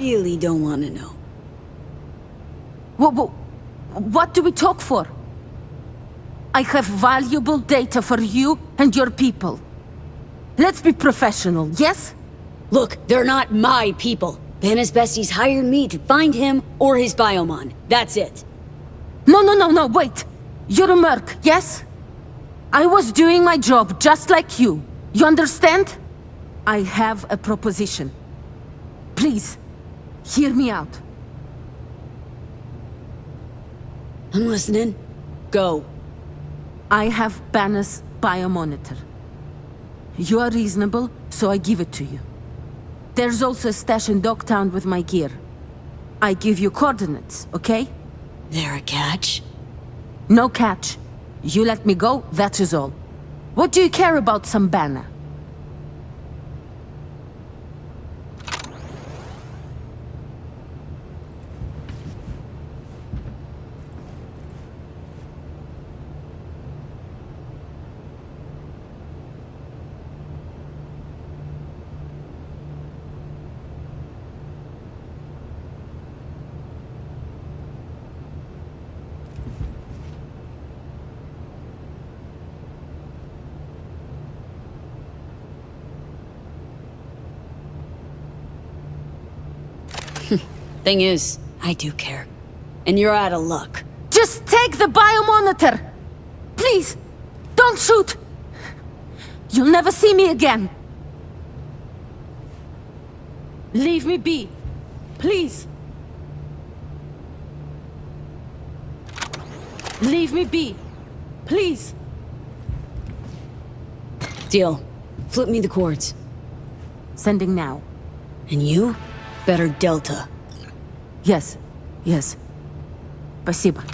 Really don't want to know. What do we talk for? I have valuable data for you and your people. Let's be professional, yes? Look, they're not my people. Banna's besties hired me to find him or his biomon. That's it. No, wait. You're a merc, yes? I was doing my job just like you. You understand? I have a proposition. Please, hear me out. I'm listening. Go. I have Banner's biomonitor. You are reasonable, so I give it to you. There's also a stash in Dogtown with my gear. I give you coordinates, okay? There a catch? No catch. You let me go, that is all. What do you care about some Banner? Thing is, I do care. And you're out of luck. Just take the biomonitor! Please, don't shoot! You'll never see me again. Leave me be, please. Leave me be, please. Deal. Flip me the cords. Sending now. And you? Better Delta. Yes. Спасибо.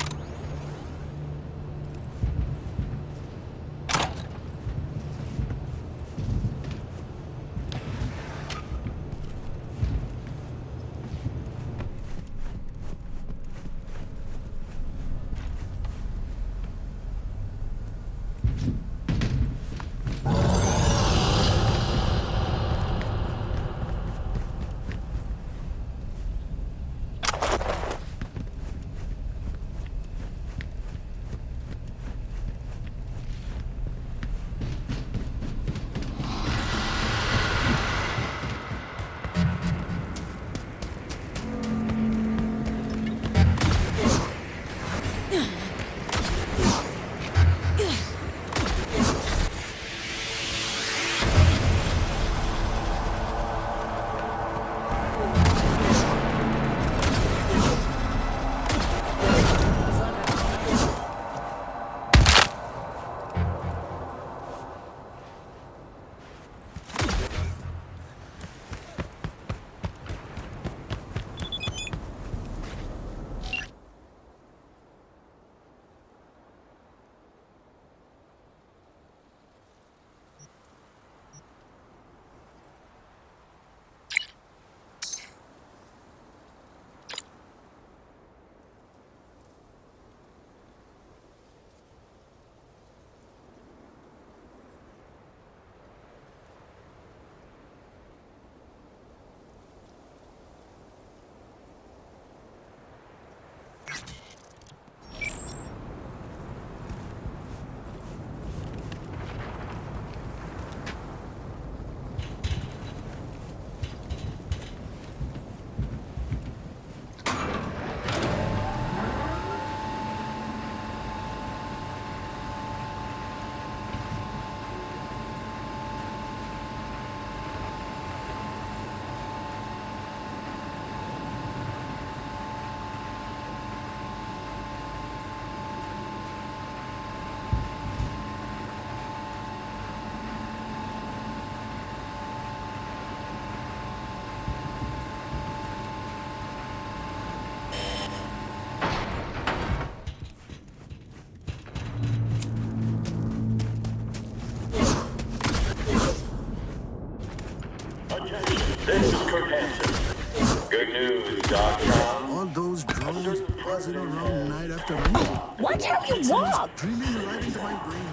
This is Kurt Hansen. Good news, Dogtown. All those drones buzzing around night after night. Watch how you walk! Dreaming right into my brain.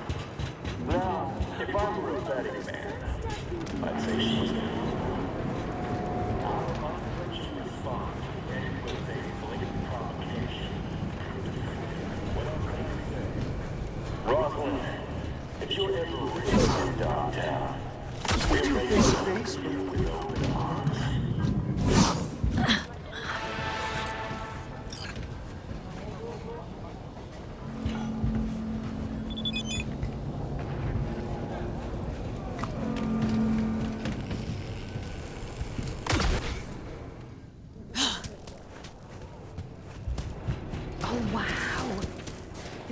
Now, if I were a betting man, I'd say she's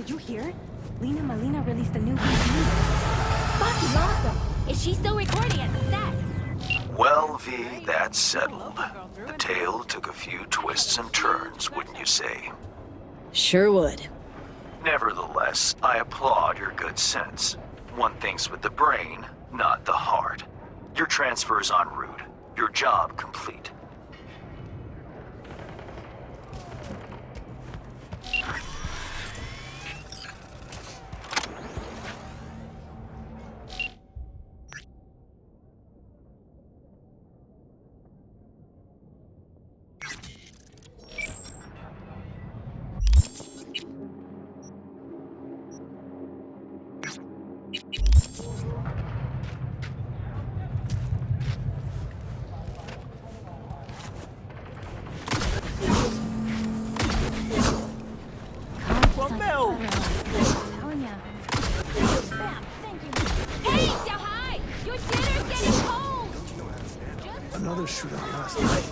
Did you hear? Lena Malina released a new video. Fucking awesome! Is she still recording at the set? Well, V, that's settled. The tale took a few twists and turns, wouldn't you say? Sure would. Nevertheless, I applaud your good sense. One thinks with the brain, not the heart. Your transfer is en route. Your job complete. Hey, Jahai! Your dinner's getting cold! Another shootout last night.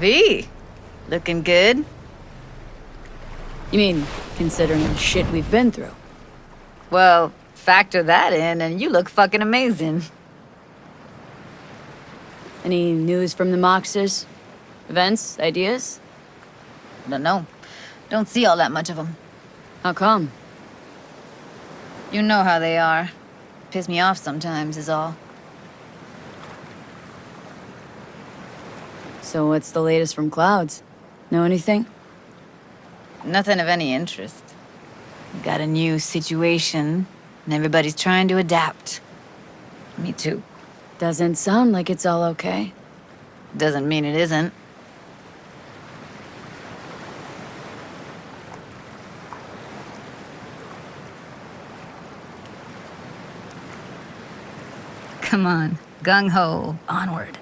V, looking good. You mean, considering the shit we've been through? Well, factor that in and you look fucking amazing. Any news from the Moxers? Events? Ideas? Don't know. Don't see all that much of them. How come? You know how they are. Piss me off sometimes is all. So what's the latest from Clouds? Know anything? Nothing of any interest. We got a new situation, and everybody's trying to adapt. Me too. Doesn't sound like it's all okay. Doesn't mean it isn't. Come on, gung-ho, onward.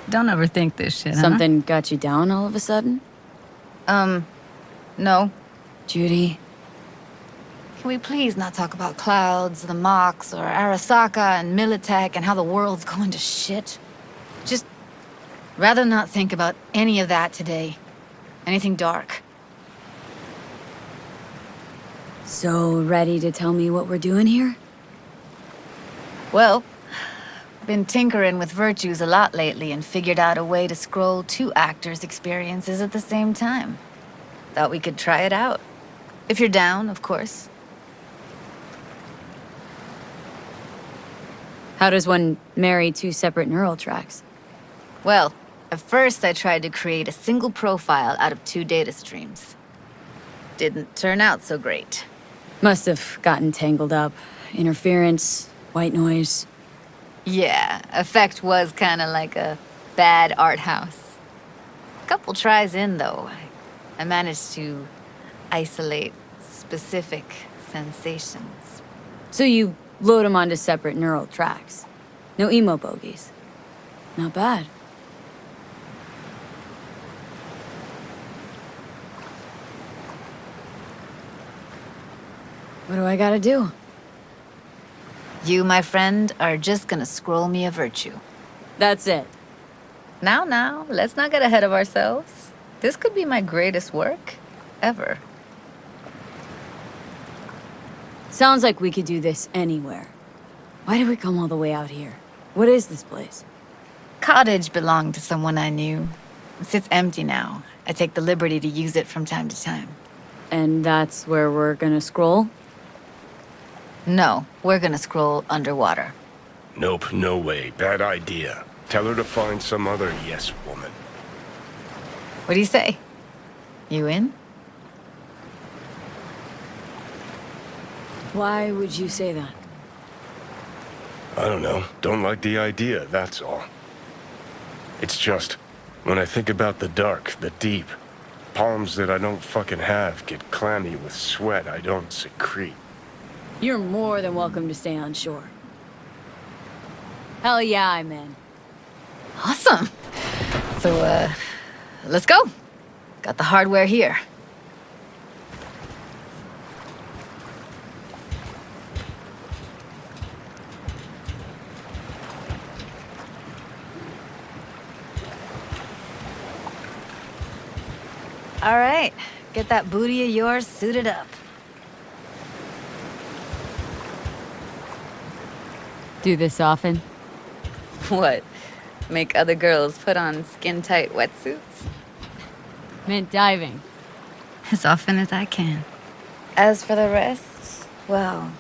Don't overthink this shit, Something got you down all of a sudden? No. Judy, Can we please not talk about Clouds, the Mox, or Arasaka and Militech and how the world's going to shit? Just rather not think about any of that today. Anything dark. so ready to tell me what we're doing here? Well, been tinkering with virtues a lot lately and figured out a way to scroll 2 actors' experiences at the same time. Thought we could try it out. If you're down, of course. How does one marry 2 separate neural tracks? Well, at first I tried to create a single profile out of 2 data streams. Didn't turn out so great. Must have gotten tangled up. Interference, white noise. Yeah, effect was kinda like a bad art house. Couple tries in, though, I managed to isolate specific sensations. So you load them onto separate neural tracks. No emo bogies. Not bad. What do I gotta do? You, my friend, are just gonna scroll me a virtue. That's it. Now, let's not get ahead of ourselves. This could be my greatest work ever. Sounds like we could do this anywhere. Why did we come all the way out here? What is this place? Cottage belonged to someone I knew. It sits empty now. I take the liberty to use it from time to time. And that's where we're gonna scroll? No, we're gonna scroll underwater. Nope, no way. Bad idea. Tell her to find some other yes woman. What do you say? You in? Why would you say that? I don't know. Don't like the idea, that's all. It's just, when I think about the dark, the deep, palms that I don't fucking have get clammy with sweat I don't secrete. You're more than welcome to stay on shore. Hell yeah, I'm in. Awesome. So, let's go. Got the hardware here. All right, get that booty of yours suited up. Do this often? What? Make other girls put on skin-tight wetsuits? Meant diving. As often as I can. As for the rest, well,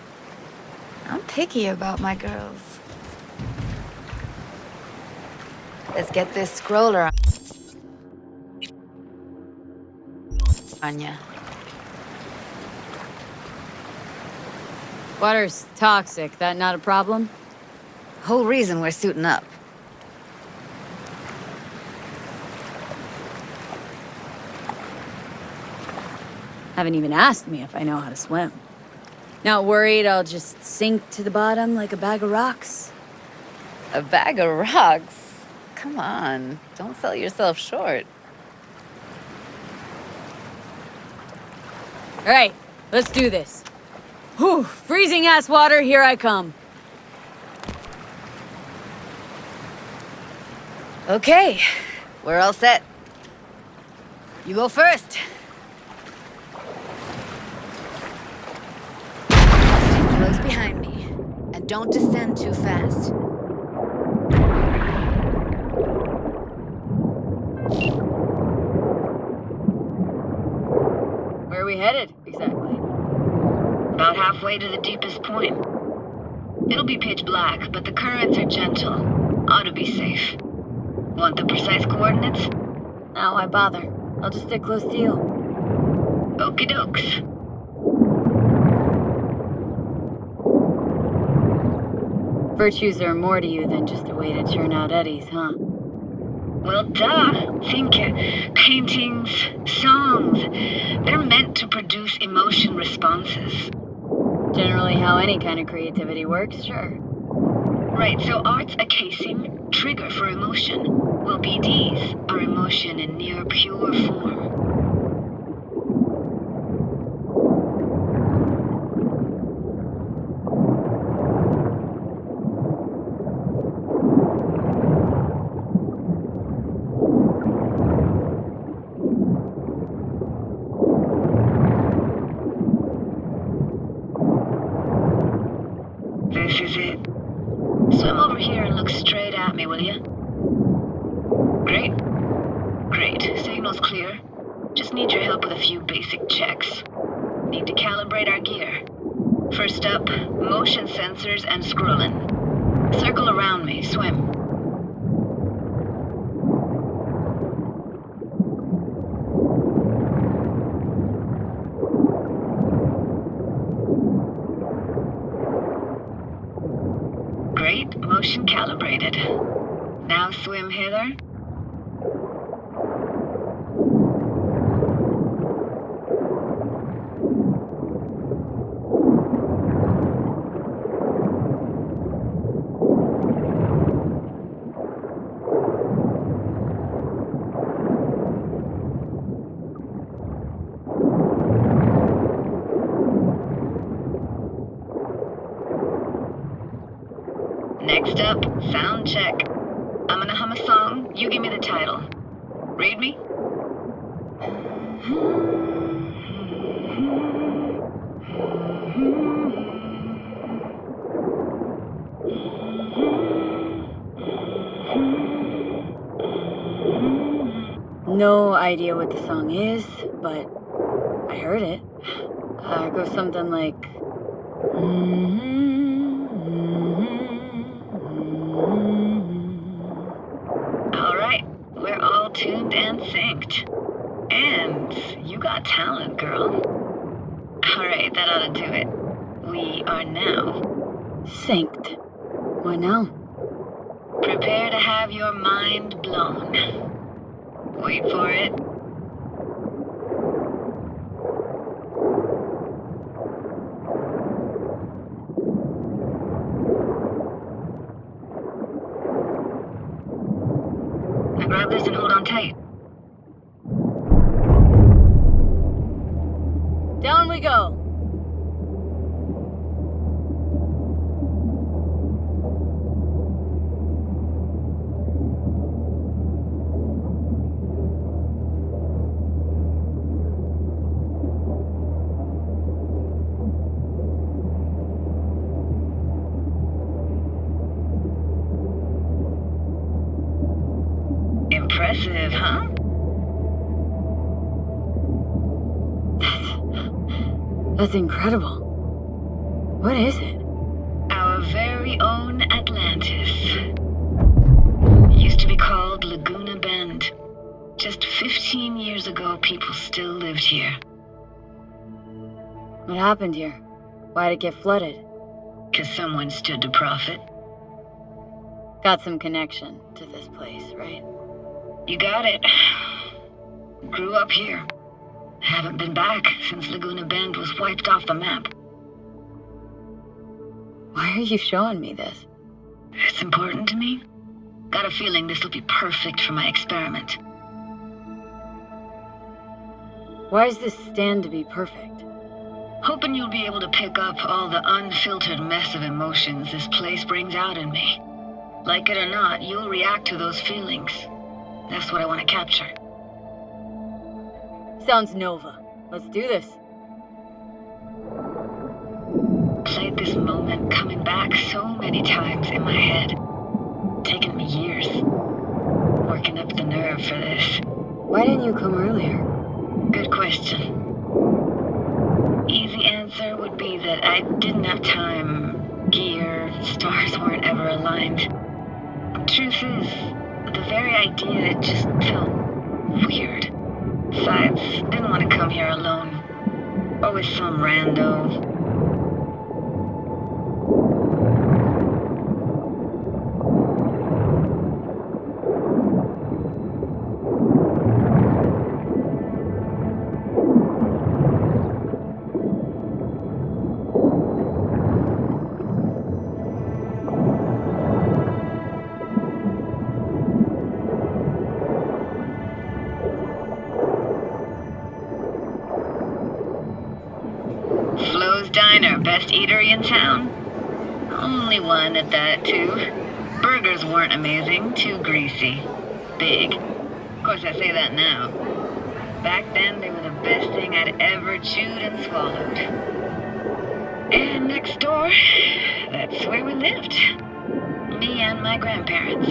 I'm picky about my girls. Let's get this scroller on ya. Water's toxic, that not a problem? Whole reason we're suiting up. Haven't even asked me if I know how to swim. Not worried I'll just sink to the bottom like a bag of rocks? A bag of rocks? come on. Don't sell yourself short. Alright, let's do this. Whew, freezing ass water, here I come. Okay, we're all set. You go first. Stay close behind me, and don't descend too fast. Where are we headed, exactly? About halfway to the deepest point. It'll be pitch black, but the currents are gentle. Ought to be safe. Want the precise coordinates? Now why bother? I'll just stick close to you. Okie dokes. Virtues are more to you than just a way to churn out eddies, huh? Well, duh. Think paintings, songs. They're meant to produce emotion responses. Generally how any kind of creativity works, sure. Right, so art's a casing, trigger for emotion. Well, BDs are emotion in near pure form. This is it. Swim over here and look straight at me, will you? Great. Great. Signal's clear. Just need your help with a few basic checks. Need to calibrate our gear. First up, motion sensors and scrolling. Circle around me. Swim. Great. Motion calibrated. Now swim hither. Next up, sound check. I'm gonna hum a song, you give me the title. Read me? No idea what the song is, but I heard it. It goes something like... Alright, we're all tuned and synced. And you got talent, girl. Alright, that ought to do it. We are now. Synced. What now? Prepare to have your mind blown. Wait for it. Now grab this and hold on tight. Down we go. Impressive, huh? That's incredible. What is it? Our very own Atlantis. Used to be called Laguna Bend. Just 15 years ago, people still lived here. What happened here? Why'd it get flooded? 'Cause someone stood to profit. Got some connection to this place, right? You got it. Grew up here. Haven't been back since Laguna Bend was wiped off the map. Why are you showing me this? It's important to me. Got a feeling this will be perfect for my experiment. Why does this stand to be perfect? Hoping you'll be able to pick up all the unfiltered mess of emotions this place brings out in me. Like it or not, you'll react to those feelings. That's what I want to capture. Sounds Nova. Let's do this. Played this moment coming back so many times in my head. Taken me years. Working up the nerve for this. Why didn't you come earlier? Good question. Easy answer would be that I didn't have time. Gear, stars weren't ever aligned. Truth is, the very idea just felt weird. Besides, didn't want to come here alone. Or with some rando. Diner, best eatery in town? Only one at that, too. Burgers weren't amazing, too greasy. Big. Of course, I say that now. Back then, they were the best thing I'd ever chewed and swallowed. And next door, that's where we lived. Me and my grandparents.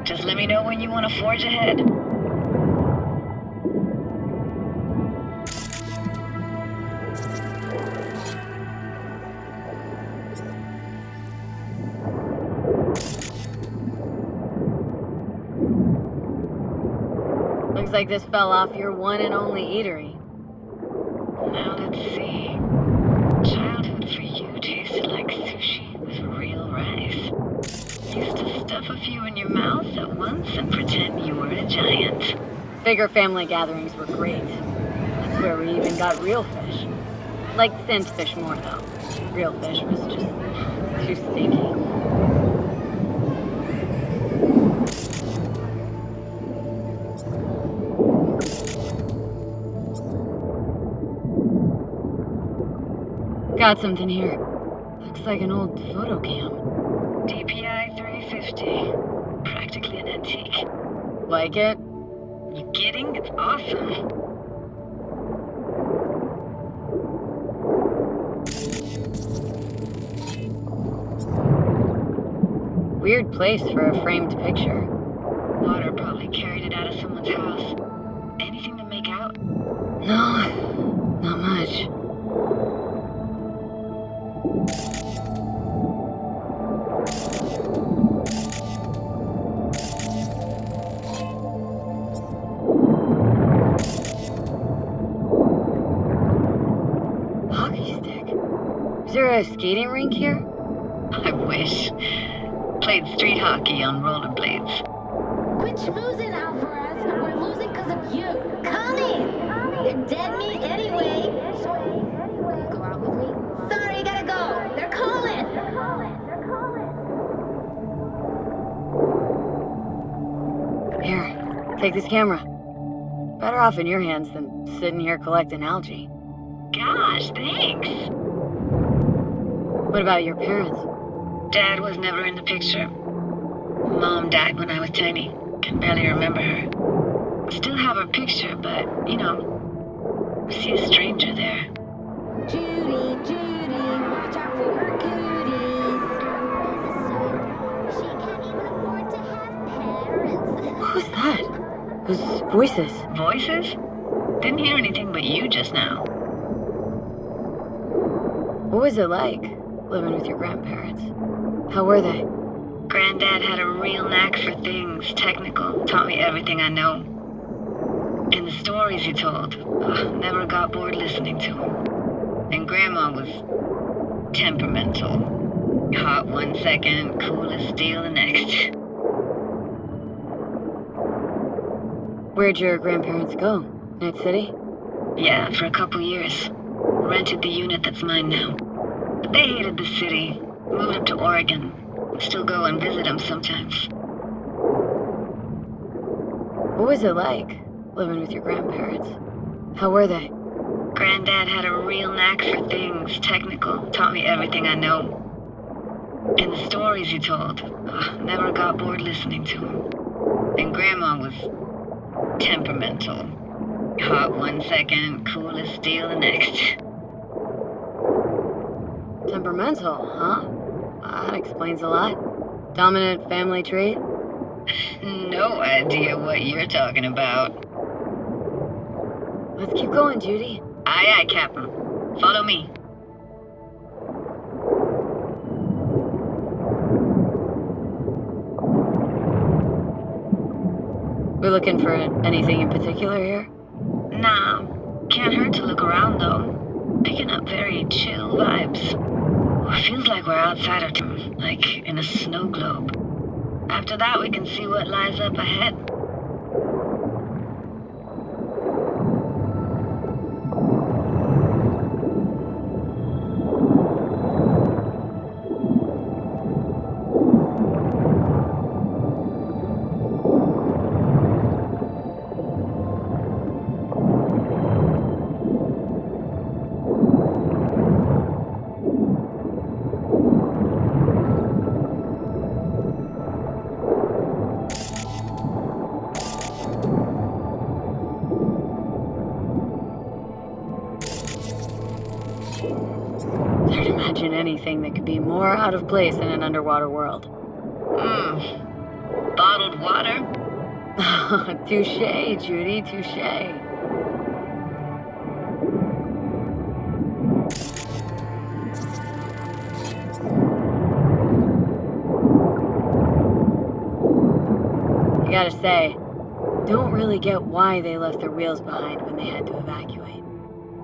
Just let me know when you want to forge ahead. Looks like this fell off your one and only eatery. Now let's see. Childhood for you tasted like sushi with real rice. Used to stuff a few in your mouth at once and pretend you were a giant. Bigger family gatherings were great. That's where we even got real fish. Liked sand fish more though. Real fish was just too stinky. Got something here. Looks like an old photo cam. DPI 350. Practically an antique. Like it? You kidding? It's awesome. Weird place for a framed picture. Water probably carried it out of someone's house. Anything to make out? No, not much. Is there a skating rink here? I wish. Played street hockey on rollerblades. Quit schmoozing, Alvarez. We're losing because of you. Come in. You're dead meat anyway. Will you go out with me? Sorry, gotta go. They're calling. Here, take this camera. Better off in your hands than sitting here collecting algae. Gosh, thanks. What about your parents? Dad was never in the picture. Mom died when I was tiny. Can barely remember her. Still have her picture, but, you know, see a stranger there. Judy, watch out for her cooties. She can't even afford to have parents. Who's that? Those voices. Voices? Didn't hear anything but you just now. What was it like, living with your grandparents? How were they? Granddad had a real knack for things technical. Taught me everything I know. And the stories he told, never got bored listening to them. And Grandma was temperamental. Hot one second, cool as steel the next. Where'd your grandparents go? Night City? Yeah, for a couple years. Rented the unit that's mine now. But they hated the city. Moved up to Oregon. Still go and visit them sometimes. What was it like, living with your grandparents? How were they? Granddad had a real knack for things technical, taught me everything I know. And the stories he told, never got bored listening to him. And Grandma was temperamental. Hot one second, cool as steel the next. Temperamental, huh? That explains a lot. Dominant family trait? No idea what you're talking about. Let's keep going, Judy. Aye, aye, Captain. Follow me. We're looking for anything in particular here? Nah, can't hurt to look around though. Picking up very chill vibes. Feels like we're outside of town, like in a snow globe. After that, we can see what lies up ahead. It's hard to imagine anything that could be more out of place in an underwater world. Bottled water? Touche, Judy, touche. I gotta say, don't really get why they left their wheels behind when they had to evacuate.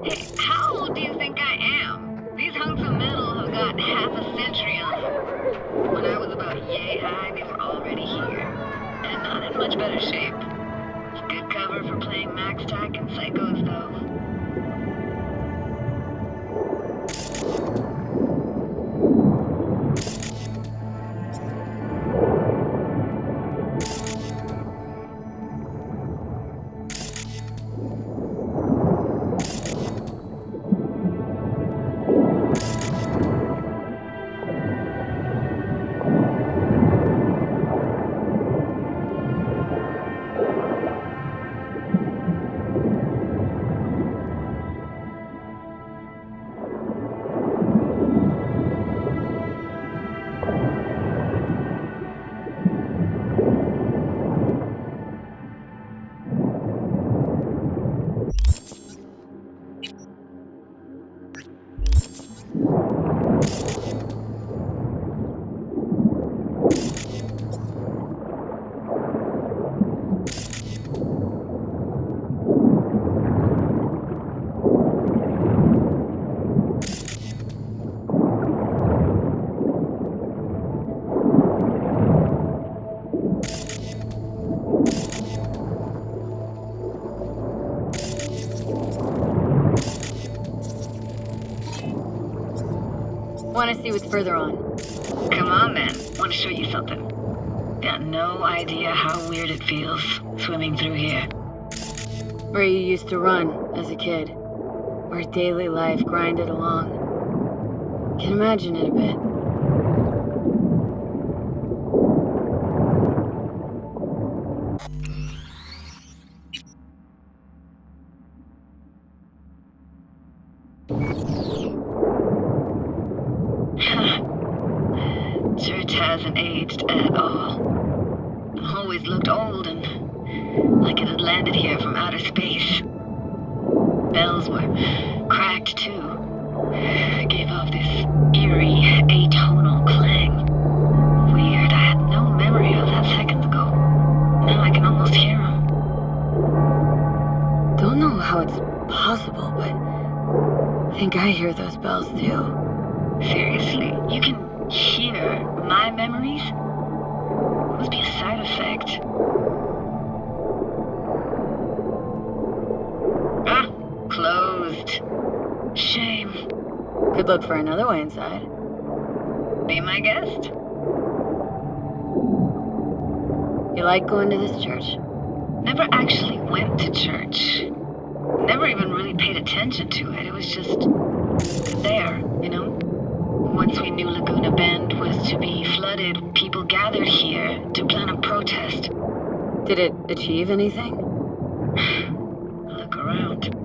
Hey, how old do you think I am? These hunks of metal have got half a century on them. When I was about yay high, they were already here. And not in much better shape. It's good cover for playing Max Tack and Psychos, though. Want to see what's further on. Come on, then. Want to show you something. Got no idea how weird it feels, swimming through here. Where you used to run as a kid. Where daily life grinded along. Can imagine it a bit. Church hasn't aged at all. Always looked old and like it had landed here from outer space. Bells were cracked too. Gave off this eerie, atonal clang. Weird, I had no memory of that seconds ago. Now I can almost hear them. Don't know how it's possible, but I think I hear those bells too. Seriously, you can hear my memories? Must be a side effect. Ah, closed. Shame. Could look for another way inside. Be my guest. You like going to this church? Never actually went to church. Never even really paid attention to it. It was just there, you know? Once we knew Laguna Bend was to be flooded, people gathered here to plan a protest. Did it achieve anything? Look around.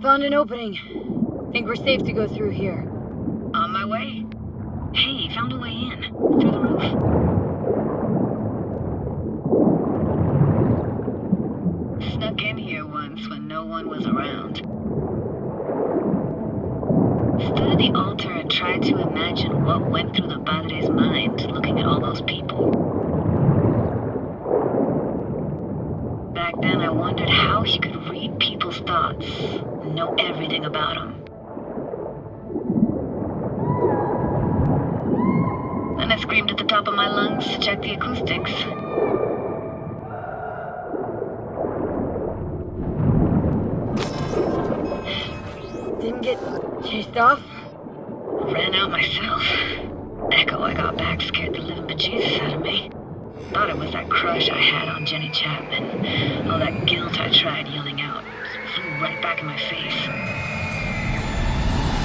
Found an opening. Think we're safe to go through here. On my way. Hey, found a way in. Through the roof. Snuck in here once when no one was around. Stood at the altar and tried to imagine what went through the padre's mind looking at all those people. Back then I wondered how he could read people's thoughts and know everything about them. Then I screamed at the top of my lungs to check the acoustics. Didn't get chased off? Ran out myself. Echo I got back scared the living bejesus out of me. Thought it was that crush I had on Jenny Chapman. All that guilt I tried yelling out just flew right back in my face.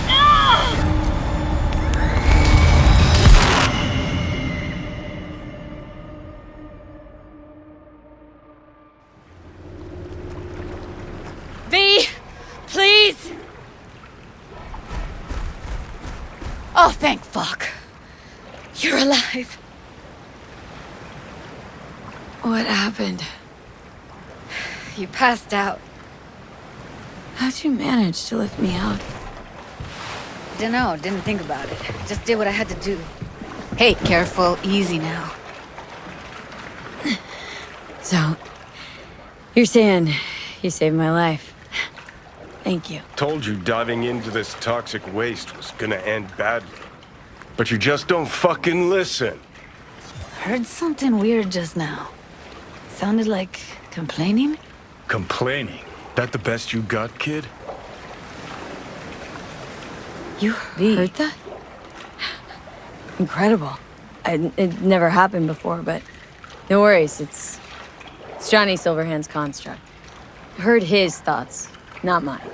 Ah! V! Please! Oh, thank fuck. You're alive. What happened? You passed out. How'd you manage to lift me out? Dunno, didn't think about it. Just did what I had to do. Hey, careful, easy now. So, you're saying you saved my life. Thank you. Told you diving into this toxic waste was gonna end badly. But you just don't fucking listen. Heard something weird just now. Sounded like complaining? Complaining? That the best you got, kid? You heard that? Incredible. It never happened before, but no worries. It's Johnny Silverhand's construct. Heard his thoughts, not mine.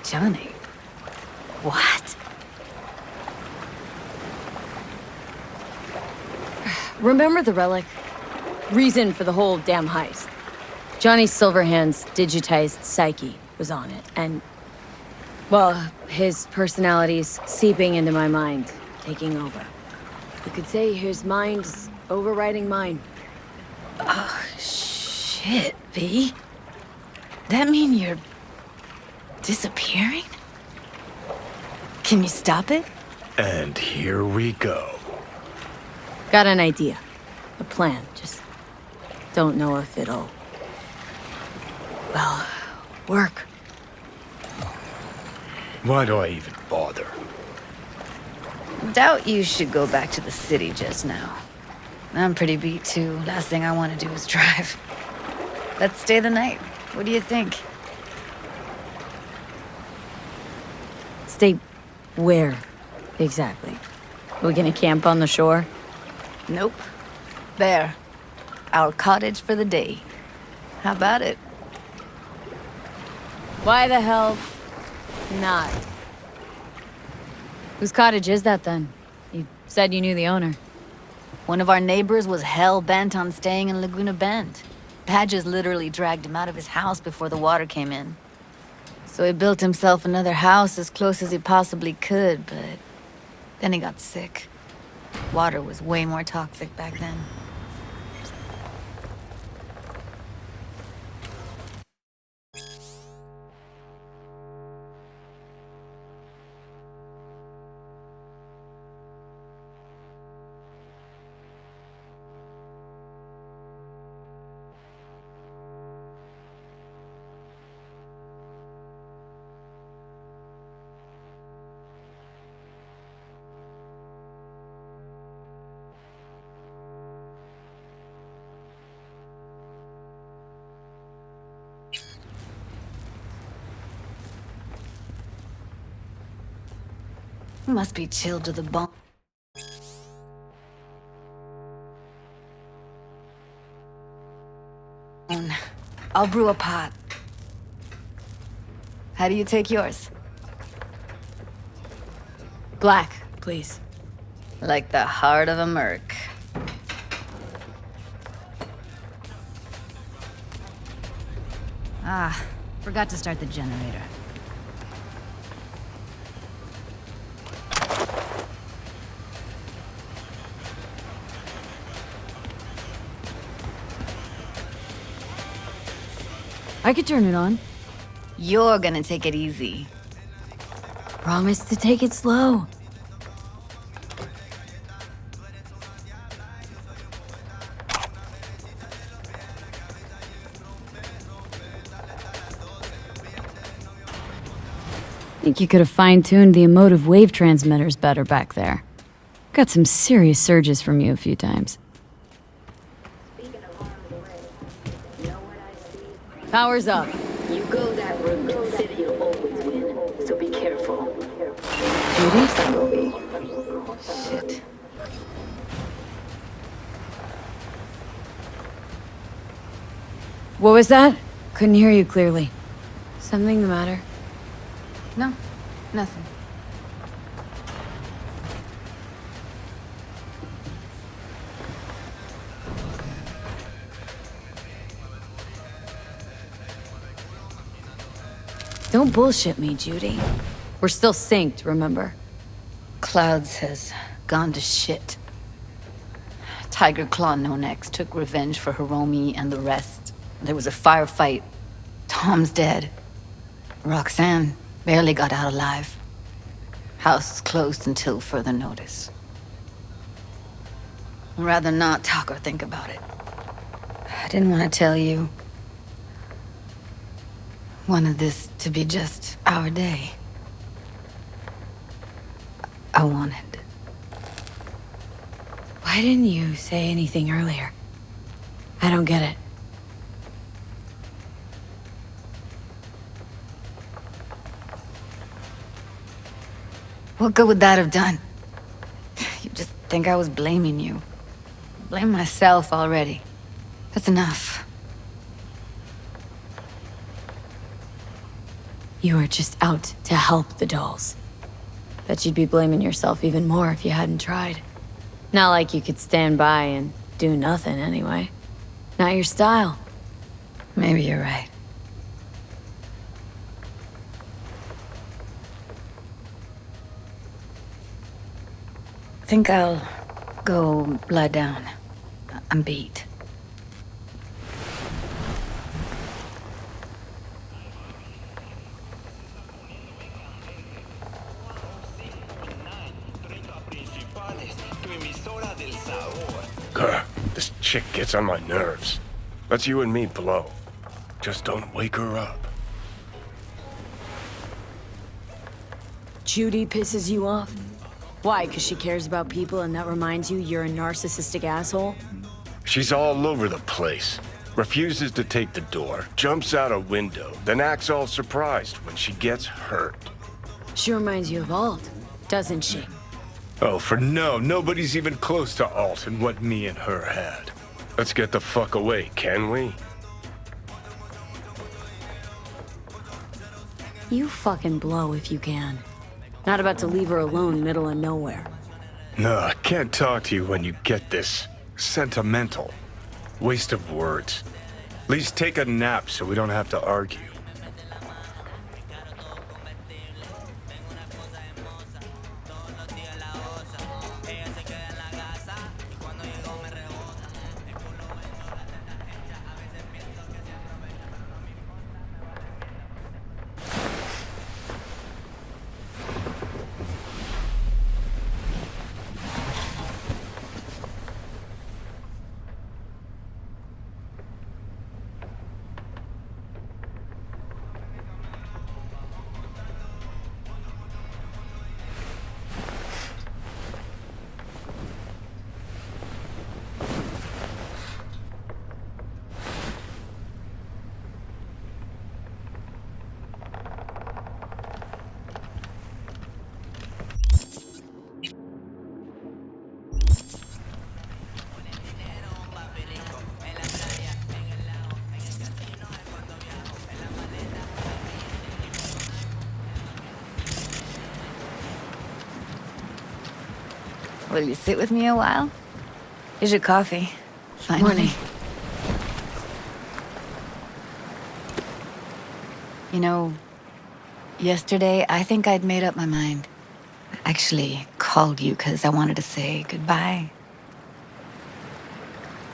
Johnny? What? Remember the relic? Reason for the whole damn heist. Johnny Silverhand's digitized psyche was on it, and, well, his personality's seeping into my mind, taking over. You could say his mind's overriding mine. Oh, shit, V. That mean you're disappearing? Can you stop it? And here we go. Got an idea. A plan. Just don't know if it'll, well, work. Why do I even bother? Doubt you should go back to the city just now. I'm pretty beat too. Last thing I want to do is drive. Let's stay the night. What do you think? Stay where, exactly? Are we gonna camp on the shore? Nope. There. Our cottage for the day. How about it? Why the hell not? Whose cottage is that then? You said you knew the owner. One of our neighbors was hell-bent on staying in Laguna Bend. Badges literally dragged him out of his house before the water came in. So he built himself another house as close as he possibly could, but then he got sick. Water was way more toxic back then. He must be chilled to the bone. I'll brew a pot. How do you take yours? Black, please. Like the heart of a merc. Ah, forgot to start the generator. I could turn it on. You're gonna take it easy. Promise to take it slow. Think you could have fine-tuned the emotive wave transmitters better back there. Got some serious surges from you a few times. Power's up. You go that route, the city will always win. So be careful. Judy? Shit. What was that? Couldn't hear you clearly. Something the matter? No, nothing. Don't bullshit me, Judy. We're still synced, remember? Clouds has gone to shit. Tiger Claw No Next took revenge for Hiromi and the rest. There was a firefight. Tom's dead. Roxanne barely got out alive. House is closed until further notice. I'd rather not talk or think about it. I didn't want to tell you. Wanted this to be just our day. I wanted. Why didn't you say anything earlier? I don't get it. What good would that have done? You just think I was blaming you. Blame myself already. That's enough. You were just out to help the dolls. Bet you'd be blaming yourself even more if you hadn't tried. Not like you could stand by and do nothing anyway. Not your style. Maybe you're right. I think I'll go lie down. I'm beat. Grr, this chick gets on my nerves. Let's you and me blow. Just don't wake her up. Judy pisses you off? Why, because she cares about people and that reminds you you're a narcissistic asshole? She's all over the place. Refuses to take the door, jumps out a window, then acts all surprised when she gets hurt. She reminds you of Alt, doesn't she? Oh, for no, nobody's even close to Alt and what me and her had. Let's get the fuck away, can we? You fucking blow if you can. Not about to leave her alone middle of nowhere. No, I can't talk to you when you get this sentimental. Waste of words. At least take a nap so we don't have to argue. Will you sit with me a while? Here's your coffee. Finally. Morning. You know, yesterday I think I'd made up my mind. I actually called you because I wanted to say goodbye.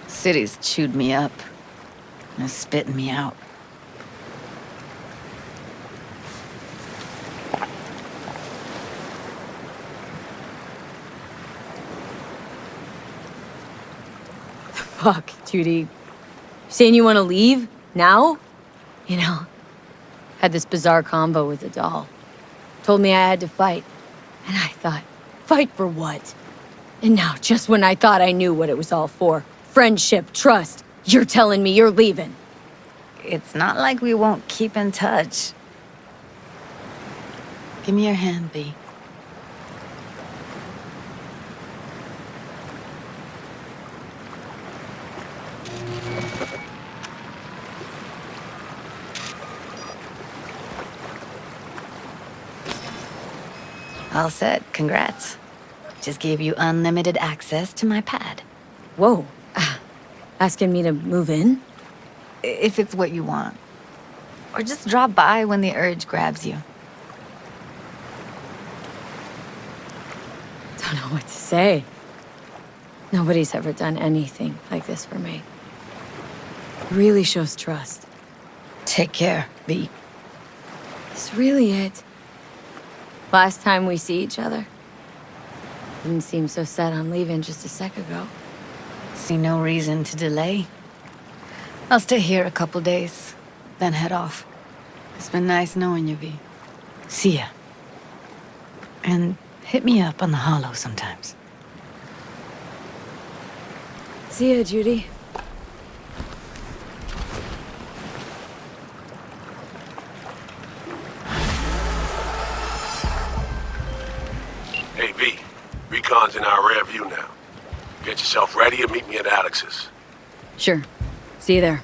City's chewed me up and is spitting me out. Fuck, Judy. Saying you want to leave? Now? You know, had this bizarre combo with the doll. Told me I had to fight. And I thought, fight for what? And now, just when I thought I knew what it was all for, friendship, trust, you're telling me you're leaving. It's not like we won't keep in touch. Give me your hand, B. All set. Congrats. Just gave you unlimited access to my pad. Whoa. Asking me to move in? If it's what you want. Or just drop by when the urge grabs you. Don't know what to say. Nobody's ever done anything like this for me. Really shows trust. Take care, B. It's really it. Last time we see each other. Didn't seem so set on leaving just a sec ago. See no reason to delay. I'll stay here a couple days, then head off. It's been nice knowing you, V. See ya. And hit me up on the holo sometimes. See ya, Judy. Hey, V. Recon's in our rear view now. Get yourself ready and meet me at Alex's. Sure. See you there.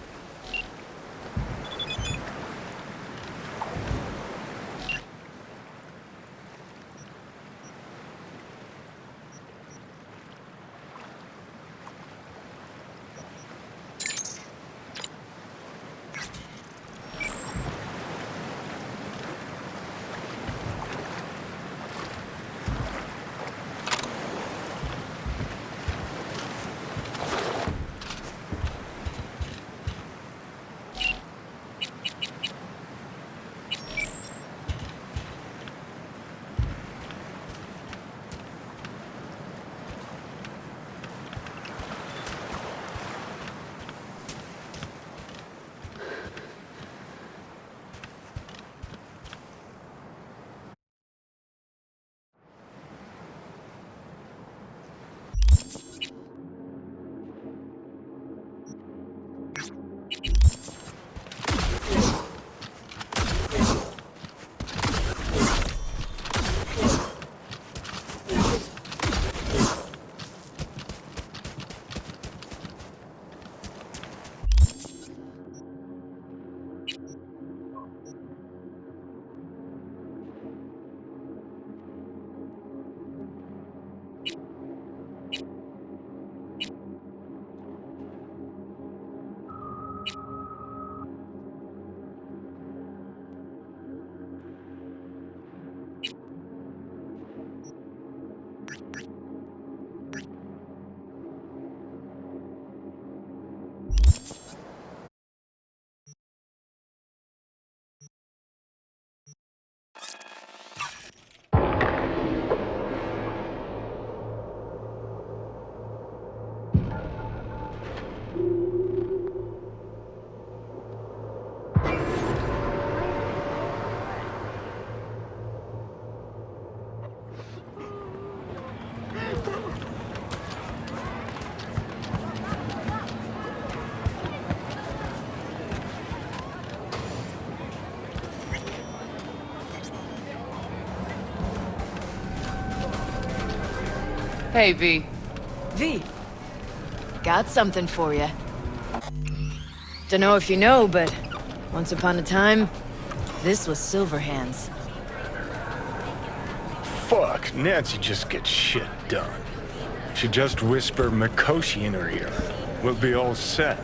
Hey, V. V. Got something for you. Dunno if you know, but once upon a time, this was Silverhand's. Fuck, Nancy just gets shit done. She just whisper Mikoshi in her ear. We'll be all set.